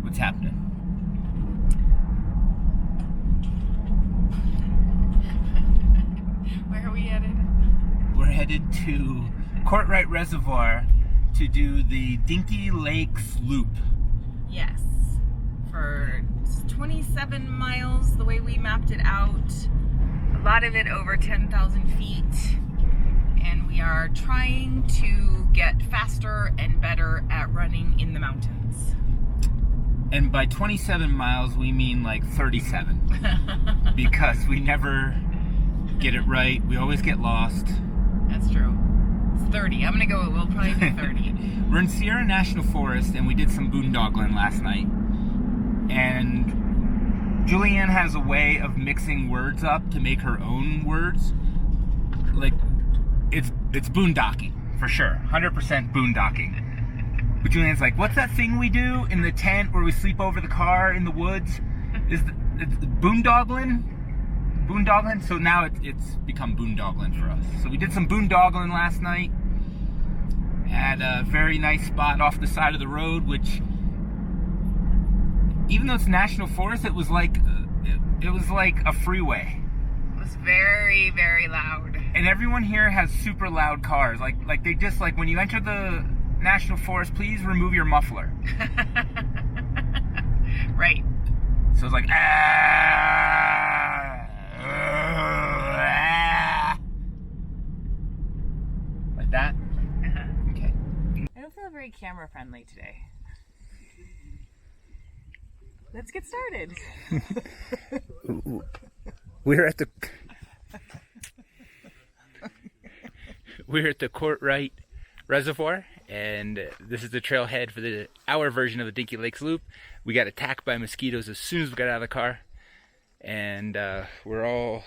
What's happening? Where are we headed? We're headed to Courtright Reservoir to do the Dinkey Lakes Loop. Yes. For 27 miles, the way we mapped it out. A lot of it over 10,000 feet. And we are trying to get faster and better at running in the mountains. And by 27 miles, we mean like 37. Because we never get it right. We always get lost. That's true. It's 30. I'm going to go, we'll probably do 30. We're in Sierra National Forest, and we did some boondogglin last night. And Julianne has a way of mixing words up to make her own words. Like, it's boondocking, for sure. 100% boondocking. But Julianne's like, what's that thing we do in the tent where we sleep over the car in the woods? It's boondogglin? Boondogglin? So now it's become boondogglin for us. So we did some boondogglin last night at a very nice spot off the side of the road, which, even though it's national forest, it was like a freeway. It was very, very loud. And everyone here has super loud cars. Like they just, like, when you enter the national forest, please remove your muffler. Right. So it's like, like that? Okay. I don't feel very camera friendly today. Let's get started. We're at the Courtright Reservoir, and this is the trailhead for our version of the Dinkey Lakes Loop. We got attacked by mosquitoes as soon as we got out of the car, and we're all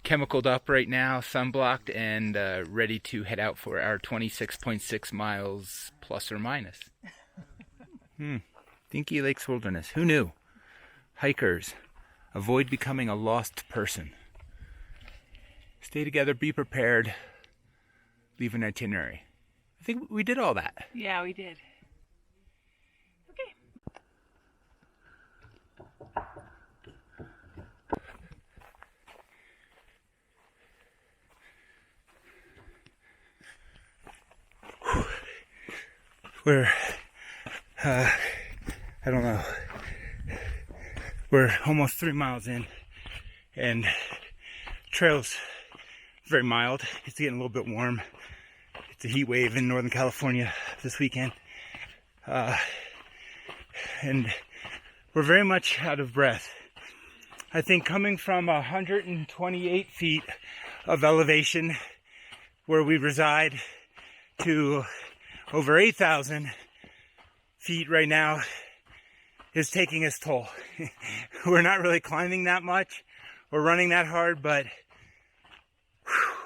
chemicaled up right now, sunblocked, and ready to head out for our 26.6 miles plus or minus. Dinkey Lakes Wilderness. Who knew? Hikers, avoid becoming a lost person. Stay together, be prepared, leave an itinerary. I think we did all that. Yeah, we did. Okay. We're, I don't know. We're almost 3 miles in, and trail's very mild. It's getting a little bit warm. It's a heat wave in Northern California this weekend. And we're very much out of breath. I think coming from 128 feet of elevation where we reside to over 8,000 feet right now is taking its toll. We're not really climbing that much or running that hard, but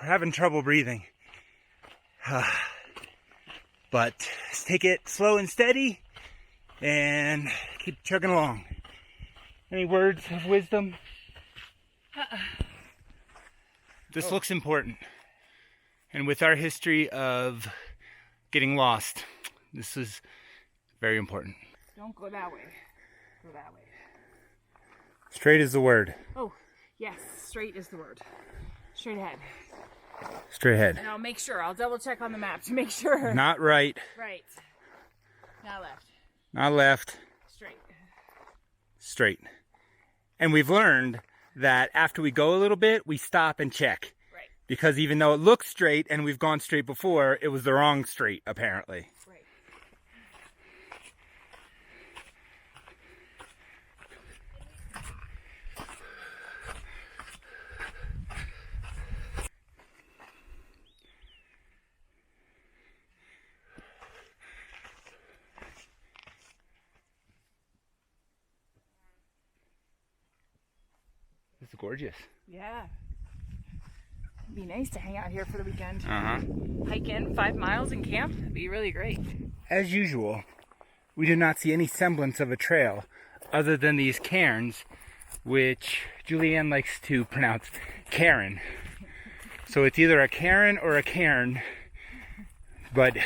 we're having trouble breathing. But let's take it slow and steady and keep chugging along. Any words of wisdom? This looks important. And with our history of getting lost, this is very important. Don't go that way. Go that way. Straight is the word. Oh, yes. Straight is the word. Straight ahead. Straight ahead. And I'll make sure. I'll double check on the map to make sure. Not right. Right. Not left. Not left. Straight. Straight. And we've learned that after we go a little bit, we stop and check. Right. Because even though it looks straight and we've gone straight before, it was the wrong straight, apparently. Right. It's gorgeous. Yeah. It'd be nice to hang out here for the weekend. Uh-huh. Hike in 5 miles and camp. It'd be really great. As usual, we do not see any semblance of a trail other than these cairns, which Julianne likes to pronounce Karen. So it's either a Karen or a cairn, but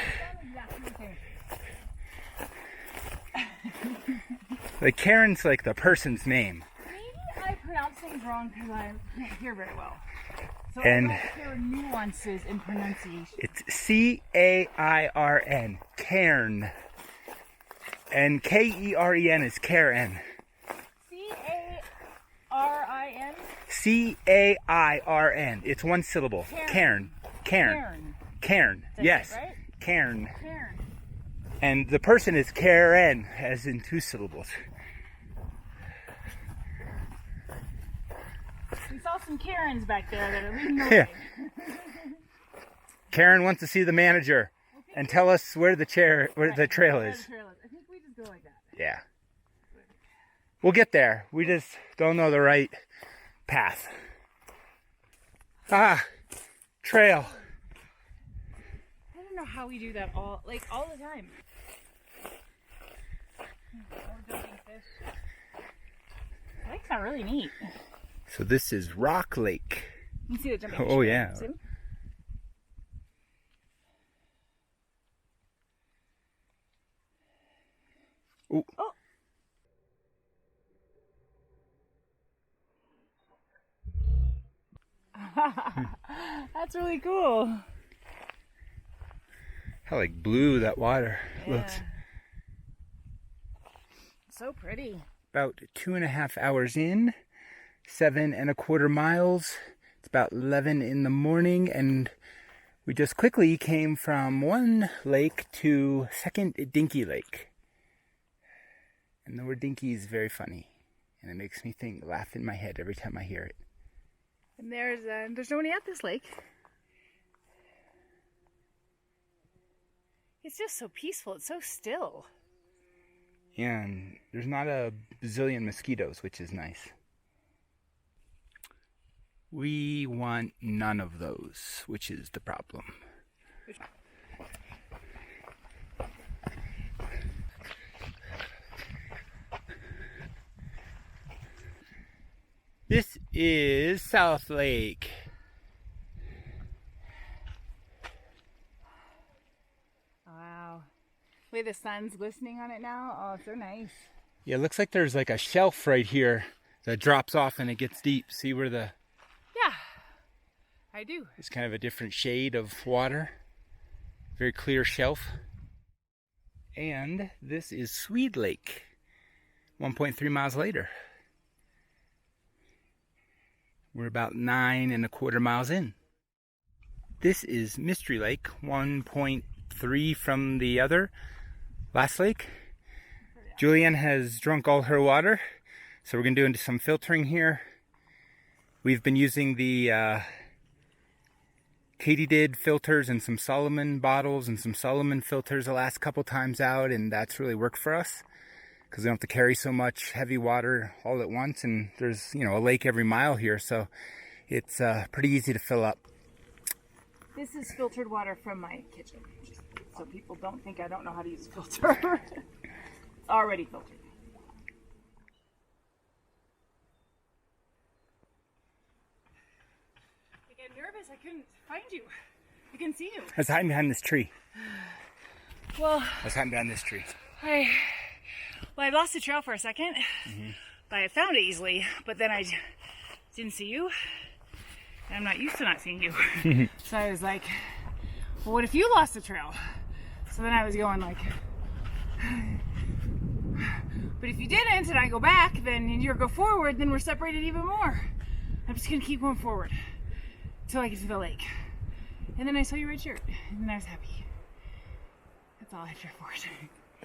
Like Karen's like the person's name. Maybe I pronounce things wrong because I can't hear very well. So And I don't hear nuances in pronunciation. it's C-A-I-R-N, cairn. And K-E-R-E-N is Karen. C-A-R-I-N? C-A-I-R-N. It's one syllable. Cairn. Cairn. Cairn. Yes. Right? Cairn. Cairn. And the person is Karen, as in two syllables. We saw some Karens back there that are leading the Yeah. way. Karen wants to see the manager and tell us where the trail is. Where the trail is. I think we just go like that. Yeah. We'll get there. We just don't know the right path. Ah, trail. I don't know how we do that all the time. We're jumping fish. Lake's not really neat. So this is Rock Lake. You can see the jumping Oh, fish. yeah. See 'em? Ooh. Oh. That's really cool. How like blue that water looks. So pretty. About 2.5 hours in, 7.25 miles. It's about 11 in the morning, and we just quickly came from one lake to second Dinkey Lake. And the word Dinkey is very funny, and it makes me laugh in my head every time I hear it. And there's nobody at this lake. It's just so peaceful. It's so still. And there's not a bazillion mosquitoes, which is nice. We want none of those, which is the problem. This is South Lake. Wow. The way the sun's glistening on it now. Oh, so nice. Yeah, it looks like there's like a shelf right here that drops off and it gets deep. See where the... Yeah, I do. It's kind of a different shade of water. Very clear shelf. And this is Swede Lake, 1.3 miles later. We're about 9.25 miles in. This is Mystery Lake, 1.3 from the other last lake. Julianne has drunk all her water, so we're going to do some filtering here. We've been using the Katydid filters and some Solomon bottles and some Solomon filters the last couple times out, and that's really worked for us because we don't have to carry so much heavy water all at once, and there's, you know, a lake every mile here, so it's pretty easy to fill up. This is filtered water from my kitchen, just so people don't think I don't know how to use a filter. It's already filtered. I get nervous. I couldn't find you. I couldn't see you. I was hiding behind this tree. Well, I was hiding behind this tree. I lost the trail for a second, but I found it easily. But then I didn't see you, and I'm not used to not seeing you. So I was like, well, what if you lost the trail? So then I was going like, but if you didn't and I go back, then you go forward, then we're separated even more. I'm just gonna keep going forward till I get to the lake. And then I saw your red shirt, and then I was happy. That's all I care for.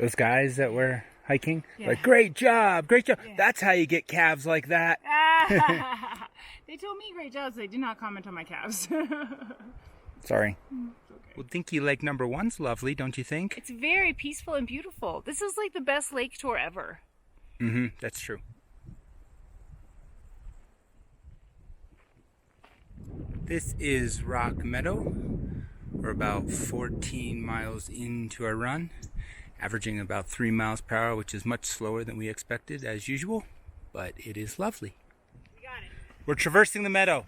Those guys that were hiking, Yeah. like, great job, great job. Yeah. That's how you get calves like that. They told me great jobs. They did not comment on my calves. Sorry. Okay. Well, Dinkey Lake number 1's lovely, don't you think? It's very peaceful and beautiful. This is like the best lake tour ever. Mm-hmm, that's true. This is Rock Meadow. We're about 14 miles into our run, averaging about 3 miles per hour, which is much slower than we expected, as usual, but it is lovely. We got it. We're traversing the meadow.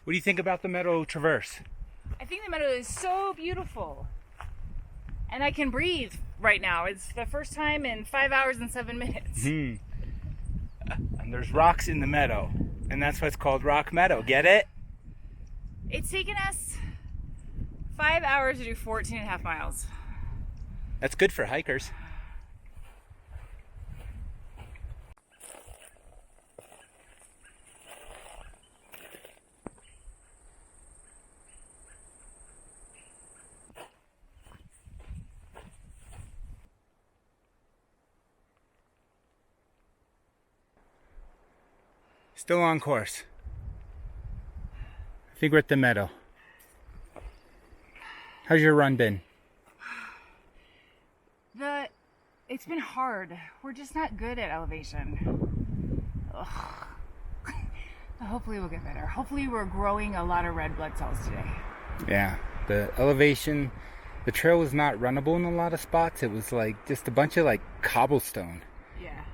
What do you think about the meadow traverse? I think the meadow is so beautiful. And I can breathe right now. It's the first time in 5 hours and 7 minutes. And there's rocks in the meadow, and that's why it's called Rock Meadow. Get it? It's taken us 5 hours to do 14.5 miles. That's good for hikers. Still on course. I think we're at the meadow. How's your run been? It's been hard. We're just not good at elevation. Ugh. Hopefully we'll get better. Hopefully we're growing a lot of red blood cells today. Yeah, the elevation, the trail was not runnable in a lot of spots. It was like just a bunch of like cobblestone. Yeah.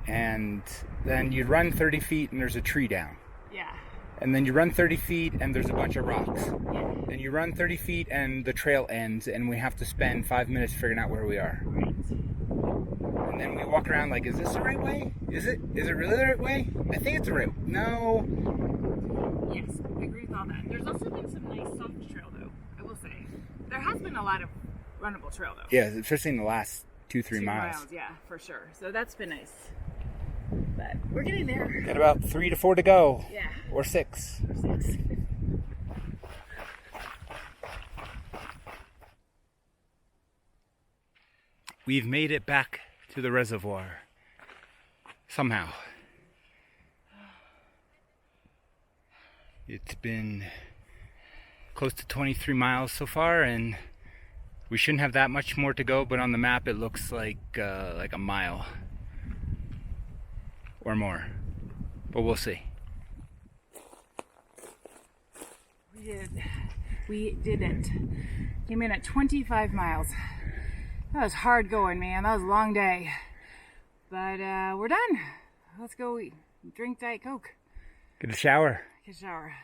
And then you'd run 30 feet and there's a tree down. Yeah. And then you run 30 feet and there's a bunch of rocks. Yeah. Then you run 30 feet and the trail ends and we have to spend 5 minutes figuring out where we are. Right. And then we walk around like, is this the right way? Is it really the right way? I think it's the right way. No. Yes, I agree with all that. There's also been some nice soft trail though, I will say. There has been a lot of runnable trail though. Yeah, especially in the last 2-3 miles. Yeah, for sure. So that's been nice. But we're getting there. Got about 3 to 4 to go. Yeah. Or 6. Or 6. We've made it back to the reservoir. Somehow. It's been close to 23 miles so far, and we shouldn't have that much more to go, but on the map it looks like a mile or more. But we'll see. We did it. Came in at 25 miles. That was hard going, man. That was a long day. But we're done. Let's go drink Diet Coke. Get a shower. Get a shower.